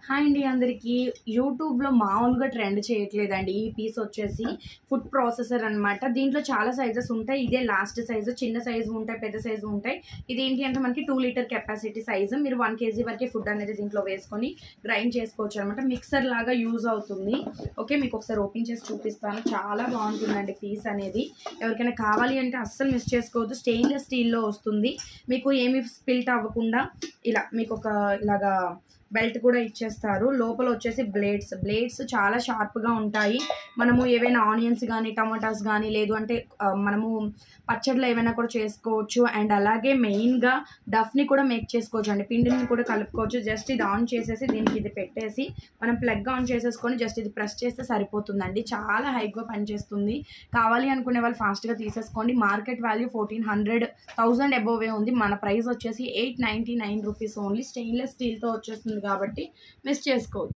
Hi అండి అందరికీ. యూట్యూబ్‌లో మామూలుగా ట్రెండ్ చేయట్లేదండి. ఈ పీస్ వచ్చేసి ఫుడ్ ప్రాసెసర్ అనమాట. దీంట్లో చాలా సైజెస్ ఉంటాయి. ఇదే లాస్ట్ సైజు. చిన్న సైజు ఉంటాయి, పెద్ద సైజు ఉంటాయి. ఇదేంటి అంటే మనకి 2 లీటర్ కెపాసిటీ సైజు. మీరు 1 కేజీ వరకే ఫుడ్ అనేది దీంట్లో వేసుకొని గ్రైండ్ చేసుకోవచ్చు అనమాట. మిక్సర్ లాగా యూజ్ అవుతుంది. ఓకే, మీకు ఒకసారి ఓపెన్ చేసి చూపిస్తాను. చాలా బాగుంటుందండి పీస్ అనేది. ఎవరికైనా కావాలి అంటే అస్సలు మిస్ చేసుకోవద్దు. స్టెయిన్లెస్ స్టీల్‌లో వస్తుంది. మీకు ఏమి స్పిల్ట్ అవ్వకుండా ఇలా మీకు ఒక ఇలాగా బెల్ట్ కూడా ఇచ్చేస్తారు. లోపల వచ్చేసి బ్లేడ్స్ చాలా షార్ప్‌గా ఉంటాయి. మనము ఏవైనా ఆనియన్స్ గానీ, టమాటాస్ గానీ, లేదు అంటే మనము పచ్చడిలో ఏవైనా కూడా చేసుకోవచ్చు. అండ్ అలాగే మెయిన్‌గా డఫ్‌ని కూడా మేక్ చేసుకోవచ్చండి. పిండిని కూడా కలుపుకోవచ్చు. జస్ట్ ఇది ఆన్ చేసేసి దీనికి ఇది పెట్టేసి మనం ప్లగ్ ఆన్ చేసేసుకొని జస్ట్ ఇది ప్రెస్ చేస్తే సరిపోతుందండి. చాలా హైగా పనిచేస్తుంది. కావాలి అనుకునే వాళ్ళు ఫాస్ట్‌గా తీసేసుకోండి. మార్కెట్ వాల్యూ 1400, 1000 అబోవే ఉంది. మన ప్రైస్ వచ్చేసి ₹899 ఓన్లీ. స్టెయిన్‌లెస్ స్టీల్‌తో వచ్చేస్తుంది కాబట్టి మిస్ చేసుకోవద్దు.